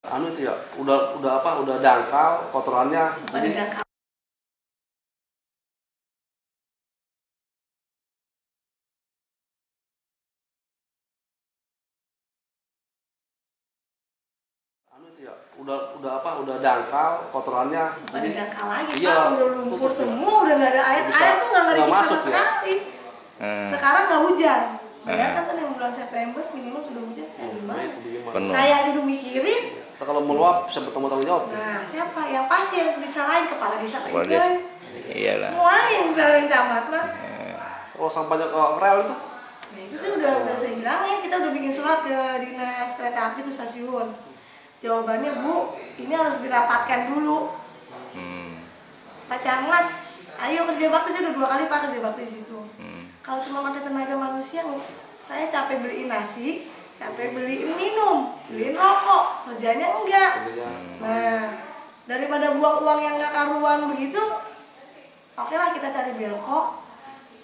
Anu itu ya, udah dangkal kotorannya. Bukan dangkal. Anu itu ya, udah dangkal kotorannya. Bukan dangkal lagi, iya, Pak, udah lumpur semua, udah nggak ada air. Air tuh nggak ada sama sekali. Sekarang nggak hujan. Bayangkan kan yang bulan September minimal sudah hujan kayak gimana? Saya aja udah mikirin. Kalau meluap siapa tanggung jawab? Nah, siapa? Yang pasti yang disalahin kepala desa Kepala desa. Iyalah. Semua yang disalahin camat mah. Kalau sampahnya ke rel itu? Nah, itu sih udah saya bilangin, kita udah bikin surat ke dinas kereta api itu stasiun. Jawabannya, Bu, ini harus dirapatkan dulu. Pak Camat, ayo kerja bakti, saya udah 2 kali Pak kerja bakti di situ. Kalau cuma pakai tenaga manusia, saya capek beliin nasi, capek beliin minum, beliin rokok, kerjanya enggak. Nah, daripada buang uang yang nggak karuan begitu, oke lah kita cari belkok.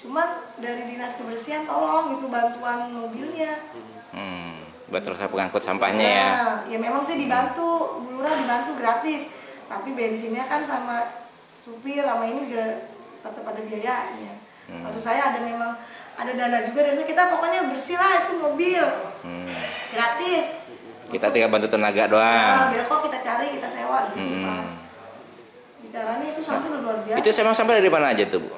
Cuman dari dinas kebersihan tolong itu bantuan mobilnya. Buat terus pengangkut sampahnya ya. Ya memang sih dibantu, Bu Lurah dibantu gratis. Tapi bensinnya kan sama supir sama ini tetap ada biayanya. Maksud saya memang ada dana juga dari kita, pokoknya bersih lah itu mobil. Gratis. Kita tinggal bantu tenaga doang. Nah, belkok kita cari, kita sewa gitu, Pak. Bicaranya itu sampah udah luar biasa. Itu emang sampah dari mana aja tuh, Bu?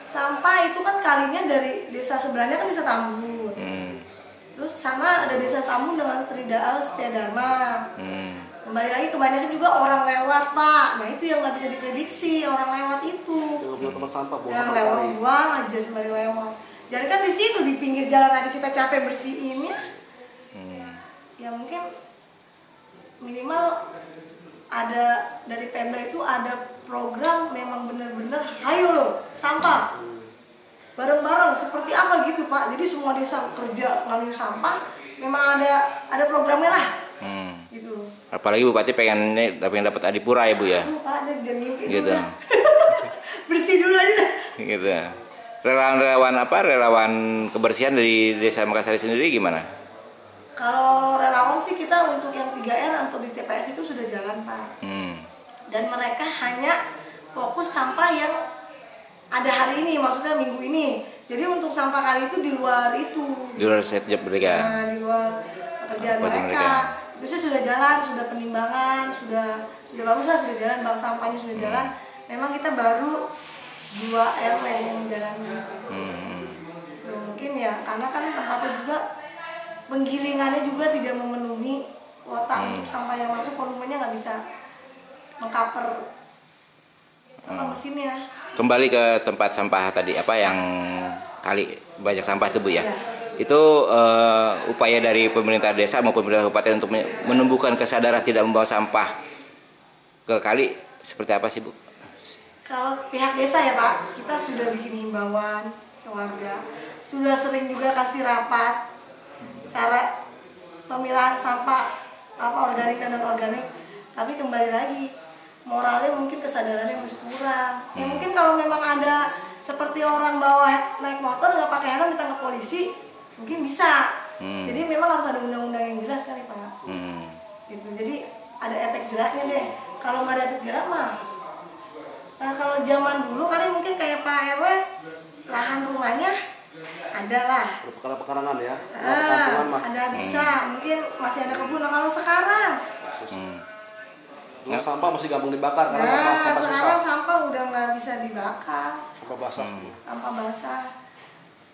Sampah itu kan kalinya dari desa sebelahnya kan desa Tambun. Terus sana ada desa Tambun dengan Tridaan Setia Dharma. Kembali lagi kebanyakan juga orang lewat, Pak. Nah itu yang nggak bisa diprediksi, orang lewat itu. Yang tempat sampah yang lewat buang aja sembari lewat. Jadi kan di situ di pinggir jalan aja kita capek bersihinnya. Ya mungkin minimal ada dari Pemda itu ada program memang benar-benar hayo loh sampah bareng-bareng seperti apa gitu Pak. Jadi semua desa kerja ngambil sampah memang ada programnya lah. Gitu. Apalagi Bupati pengen dapat adipura ya Bu ya. Pak, jangan mimpi gitu. Bersih dulu aja dah. Gitu. Relawan kebersihan dari Desa Mekarsari sendiri gimana? Kalau relawan sih kita untuk yang 3R atau di TPS itu sudah jalan Pak. Dan mereka hanya fokus sampah yang ada hari ini, maksudnya minggu ini. Jadi untuk sampah kali itu di luar itu. Di luar set job mereka. Nah, di luar pekerjaan mereka. Itu sih sudah jalan, sudah penimbangan, sudah bagus lah, sudah jalan, bank sampahnya sudah jalan. Memang kita baru 2 RW yang jalan. Mungkin ya, karena kan tempatnya juga penggilingannya juga tidak memenuhi kuota untuk sampah yang masuk, volumenya nggak bisa mengcover mesinnya. Kembali ke tempat sampah tadi, apa yang kali banyak sampah itu Bu ya? Itu upaya dari pemerintah desa maupun pemerintah kabupaten untuk menumbuhkan kesadaran tidak membawa sampah ke kali seperti apa sih Bu? Kalau pihak desa ya Pak, kita sudah bikin himbauan ke warga, sudah sering juga kasih rapat cara pemilahan sampah organik dan non organik. Tapi kembali lagi moralnya mungkin kesadarannya masih kurang. Ya mungkin kalau memang ada seperti orang bawa naik motor nggak pakai helm ditangkap polisi, mungkin bisa. Jadi memang harus ada undang-undang yang jelas kali Pak. Gitu. Jadi ada efek jeraknya deh. Kalau nggak ada efek jerak mah. Nah kalau zaman dulu kali mungkin kayak Pak RW lahan rumahnya ada lah. Pekarangan ya. Ada bisa. Mungkin masih ada kebun. Nah kalau sekarang dulu sampah masih gampang dibakar karena sampah sekarang susah. sampah udah nggak bisa dibakar. Sampah basah. Sampah basah.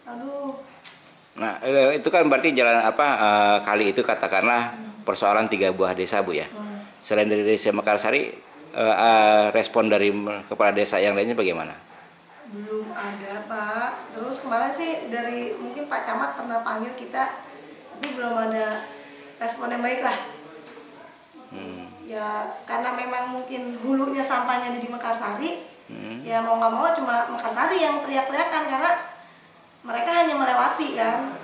Aduh. Nah itu kan berarti jalan kali itu katakanlah persoalan 3 buah desa Bu ya. Selain dari Desa Mekarsari, respon dari kepala desa yang lainnya bagaimana? Belum ada Pak. Terus kemarin sih dari mungkin Pak Camat pernah panggil kita, tapi belum ada respon yang baik lah. Ya karena memang mungkin hulunya sampahnya di Mekarsari, ya mau nggak mau cuma Mekarsari yang teriak-teriakan karena mereka hanya melewati kan.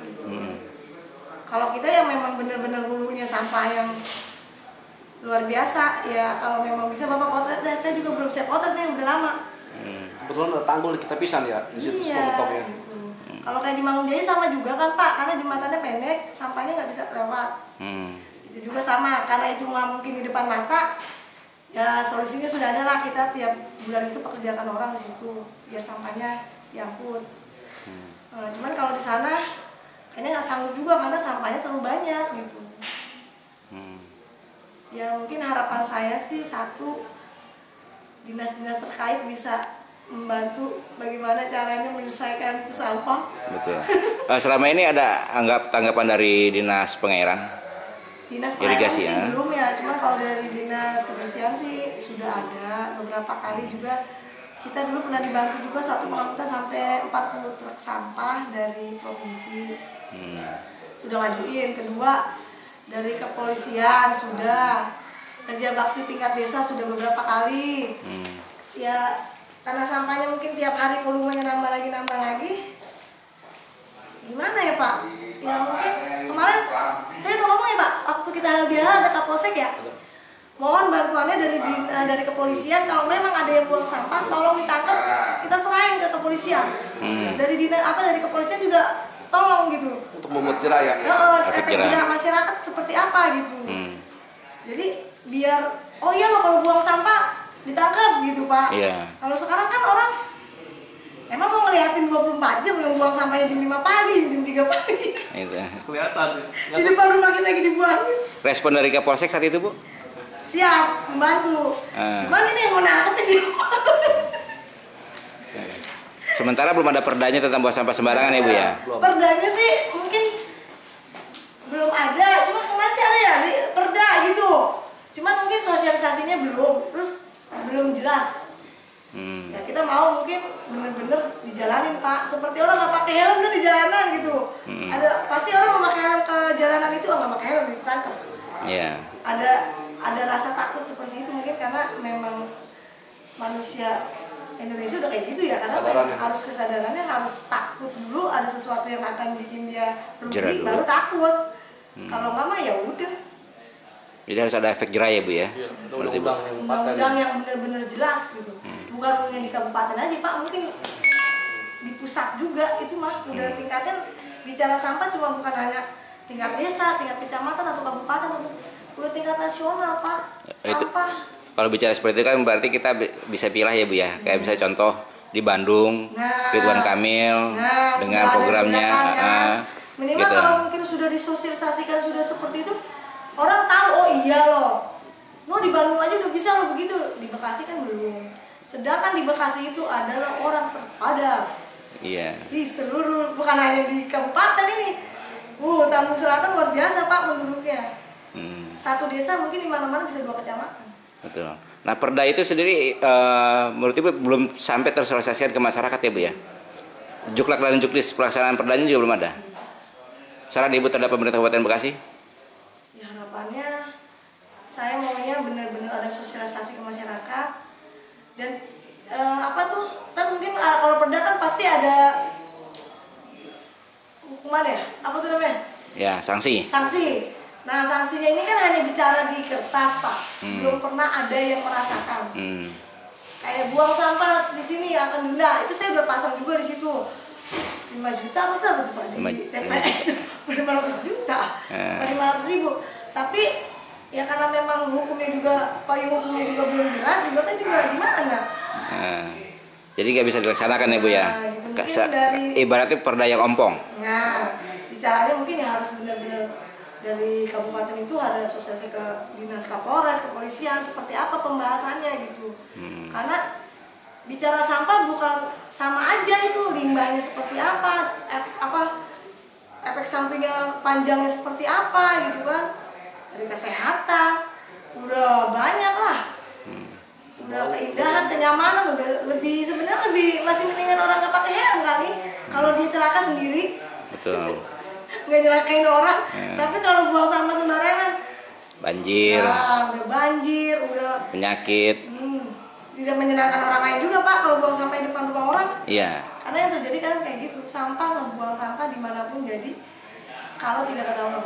Kalau kita yang memang benar-benar hulunya sampah yang luar biasa, ya kalau memang bisa Bapak potret deh. Saya juga belum siap potret nih, udah lama. Kebetulan ada tanggul kita pisan ya di situ Iya, stoknya. gitu. Kalau kayak di Mangunjaya sama juga kan Pak, karena jembatannya pendek, sampahnya nggak bisa lewat. Itu juga sama, karena itu nggak mungkin di depan mata, ya solusinya sudah ada lah, kita tiap bulan itu pekerjakan orang di situ biar sampahnya diangkut. Cuman kalau di sana kayaknya nggak sanggup juga karena sampahnya terlalu banyak gitu. Ya mungkin harapan saya sih satu, dinas-dinas terkait bisa membantu bagaimana caranya menyelesaikan itu sampah. Betul. Selama ini ada tanggapan dari dinas pengairan? Dinas Irigasi, pengairan sih ya? belum ya, cuma kalau dari dinas kebersihan sih sudah ada beberapa kali juga. Kita dulu pernah dibantu juga satu pengangkutan sampai 40 truk sampah dari provinsi. Sudah ngajuin. Kedua, dari kepolisian sudah. Kerja bakti tingkat desa sudah beberapa kali. Ya karena sampahnya mungkin tiap hari volumenya nambah lagi. Gimana ya Pak? Ya mungkin kemarin saya udah ngomong ya Pak, waktu kita ada biara ada Kapolsek ya. Mohon bantuannya dari kepolisian, kalau memang ada yang buang sampah tolong ditangkap, kita serahin ke kepolisian. Dari kepolisian juga tolong gitu. Untuk membuat jerah ya. Efek jerah masyarakat seperti apa gitu. Jadi biar oh iya loh kalau buang sampah ditangkap gitu Pak. Kalau sekarang kan orang emang mau ngeliatin 24 jam yang buang sampahnya jam 5 pagi, jam 3 pagi. Itu. Kelihatan. Di depan rumah kita lagi dibuangin. Respon dari Kapolsek saat itu, Bu? Siap, membantu. Cuman ini yang mau nangkep sih. Sementara belum ada perdanya tentang buang sampah sembarangan ya, Bu ya? Perdanya sih mungkin belum ada, cuma kemarin sih ada ya di perda gitu. Cuman mungkin sosialisasinya belum, terus belum jelas. Ya kita mau mungkin bener-bener dijalanin Pak, seperti orang nggak pakai helm udah di jalanan gitu. Pasti orang mau pakai helm ke jalanan itu nggak pakai helm ditangkap. Ada rasa takut seperti itu mungkin karena memang manusia Indonesia udah kayak gitu ya, karena harus kesadarannya harus takut dulu ada sesuatu yang akan bikin dia rugi baru takut. Kalau nggak mah ya udah. Jadi harus ada efek jerah ya Bu ya? Undang-undang yang benar-benar jelas gitu. Bukan hanya di kabupaten aja Pak, mungkin di pusat juga itu mah udah tingkatnya. Bicara sampah cuma bukan hanya tingkat desa, tingkat kecamatan atau kabupaten, udah tingkat nasional Pak. Sampah. Kalau bicara seperti itu kan berarti kita bisa pilih ya Bu ya. Kayak misalnya contoh di Bandung, Ridwan Kamil dengan programnya. Minimal Gitu. kalau mungkin sudah disosialisasikan sudah seperti itu, orang tahu oh iya loh. Di Bandung aja udah bisa loh begitu, di Bekasi kan belum. Sedangkan di Bekasi itu adalah orang terpadat. Iya. Di seluruh, bukan hanya di kabupaten ini. Tambun Selatan luar biasa Pak penduduknya. Satu desa mungkin di mana-mana bisa 2 kecamatan. Betul. Nah perda itu sendiri menurut Ibu belum sampai tersosialisasikan ke masyarakat ya Bu ya? Juklak dan juklis pelaksanaan perdanya juga belum ada? Saran Ibu terhadap pemerintah Kabupaten Bekasi? Ya harapannya saya maunya benar-benar ada sosialisasi ke masyarakat. Dan kan mungkin kalau perda kan pasti ada hukuman ya? Apa tuh namanya? Ya, sanksi. Sanksi. Nah, sanksinya ini kan hanya bicara di kertas, Pak. Belum pernah ada yang merasakan. Kayak buang sampah di sini akan denda. Itu saya udah pasang juga di situ. 5 juta apa berapa tuh Pak? Di TPS tuh 500 juta. 500 ribu. Tapi ya karena memang payung hukumnya juga belum jelas, juga kan juga gimana? Jadi nggak bisa dilaksanakan ya Bu ya? Gitu. Ibaratnya perda yang ompong. Nah, bicaranya mungkin ya harus benar-benar dari kabupaten itu ada asosiasi ke dinas Kapolres, kepolisian, seperti apa pembahasannya gitu. Karena bicara sampah bukan sama aja itu limbahnya seperti apa, efek sampingnya panjangnya seperti apa gitu kan. Dari kesehatan udah banyak lah. Udah keindahan, kenyamanan, udah sebenarnya lebih masih mendingan orang nggak pakai helm kali. Kalau dia celaka sendiri. Betul. Nggak nyelakain orang, tapi kalau buang sampah sembarangan banjir, udah banjir, udah penyakit, tidak menyenangkan orang lain juga Pak kalau buang sampah di depan rumah orang. Iya. Karena yang terjadi kan kayak gitu, sampah ngebuang sampah dimanapun jadi kalau tidak ketahuan.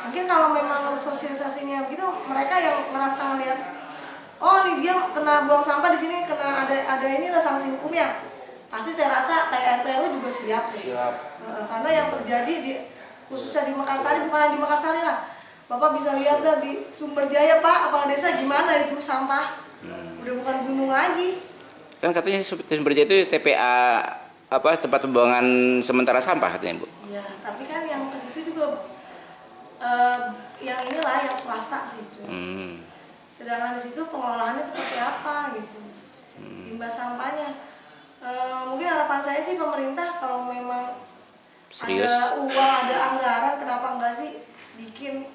Mungkin kalau memang sosialisasinya begitu, mereka yang merasa melihat oh nih dia kena buang sampah di sini, kena ada ini lah sanksi hukumnya. Pasti saya rasa kayak RT RW juga siap. Karena yang terjadi khususnya di Mekarsari, bukan di Mekarsari lah. Bapak bisa lihat dah di Sumberjaya Pak, kepala desa gimana itu sampah. Udah bukan gunung lagi. Kan katanya Sumberjaya itu TPA apa tempat pembuangan sementara sampah katanya Bu. Ya, tapi kan yang ke situ juga yang inilah yang swasta situ. Sedangkan di situ pengelolaannya seperti apa gitu. Limbah sampahnya. Mungkin harapan saya sih pemerintah kalau memang Serius? ada uang, ada anggaran, kenapa enggak sih bikin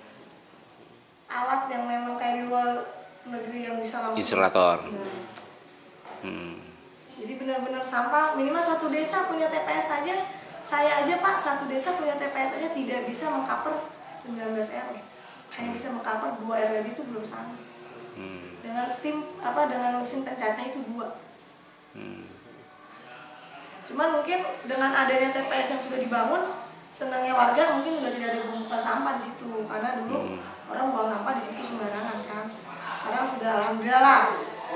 alat yang memang kayak di luar negeri yang bisa langsung Insulator. Jadi benar-benar sampah minimal satu desa punya TPS aja. Saya aja Pak, satu desa punya TPS aja tidak bisa mengcover 19 RW. Hanya bisa mengcover 2 RW itu belum sanggup. Dengan dengan mesin pencacah itu 2. Cuman mungkin dengan adanya TPS yang sudah dibangun, senangnya warga mungkin udah tidak ada tumpukan sampah di situ. Karena dulu orang buang sampah di situ sembarangan kan. Sekarang sudah alhamdulillah lah,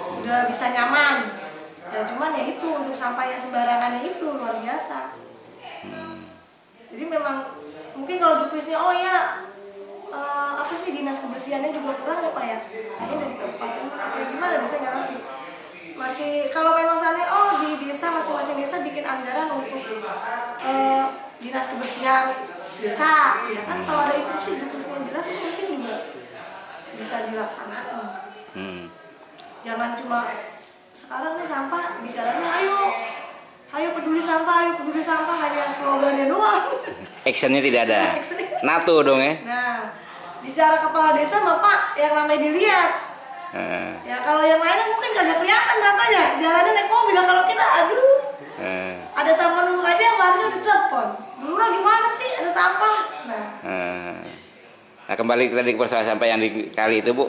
sudah bisa nyaman. Ya cuman ya itu untuk sampah yang sembarangannya itu luar biasa. Jadi memang mungkin kalau juknisnya apa sih dinas kebersihannya juga kurang ya Pak ya. Kayaknya dari kabupaten sampai gimana saya nggak ngerti. Masih kalau memang sana di desa masing-masing desa bikin anggaran untuk dinas kebersihan desa ya kan, kalau ada instruksi juknisnya jelas mungkin juga bisa dilaksanakan. Jangan cuma sekarang nih sampah bicaranya ayo peduli sampah hanya slogannya doang. Actionnya tidak ada. NATO dong ya. Nah bicara kepala desa Bapak yang namanya dilihat. Ya kalau yang lainnya mungkin kagak kelihatan katanya, jalannya naik mobil. Kalau kita ada sampah numpuk aja warga udah telepon. Lurah gimana sih ada sampah? Nah kembali tadi ke persoalan sampah yang di kali itu Bu,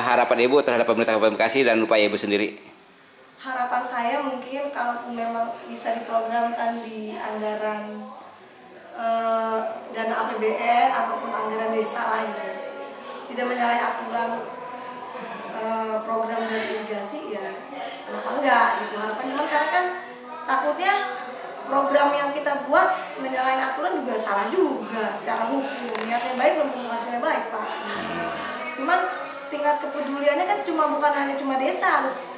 harapan Ibu terhadap pemerintah Kabupaten Bekasi dan upaya Ibu sendiri. Harapan saya mungkin kalau memang bisa diprogramkan di anggaran dana APBN ataupun anggaran desa lah gitu, tidak menyalahi aturan program dari irigasi ya kenapa enggak gitu harapan. Cuman karena kan takutnya program yang kita buat menyalahi aturan juga salah juga secara hukum. Niatnya baik belum tentu hasilnya baik Pak. Cuman tingkat kepeduliannya kan bukan hanya cuma desa, harus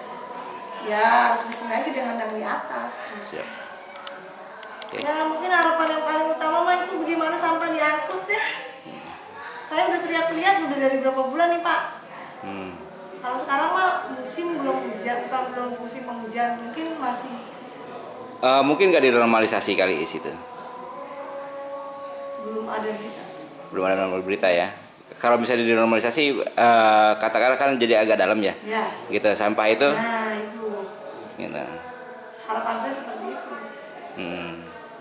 bersinergi dengan yang di atas. Siap. Okay. Ya mungkin harapan yang paling utama mah itu bagaimana sampah diangkut ya. Saya udah teriak-teriak udah dari berapa bulan nih Pak. Kalau sekarang mah musim belum hujan, belum musim penghujan, mungkin masih. Mungkin nggak dinormalisasi kali di situ. Belum ada berita. Belum ada berita ya. Kalau bisa dinormalisasi, katakanlah kan jadi agak dalam ya. Ya. Gitu sampah itu. Nah itu. Gitu. Harapan saya seperti itu.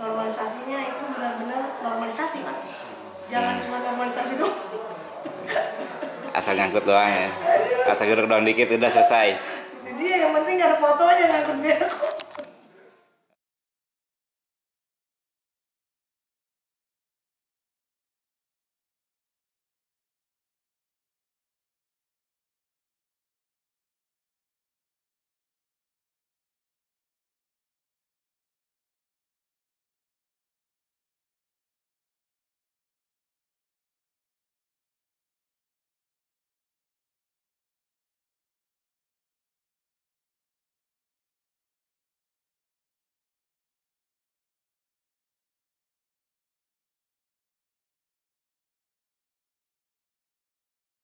Normalisasinya itu benar-benar normalisasi Pak. Jangan cuma normalisasi doang. Asal ngangkut doang ya. Asal geruk doang dikit udah selesai. Jadi yang penting ada fotonya ngangkut berak.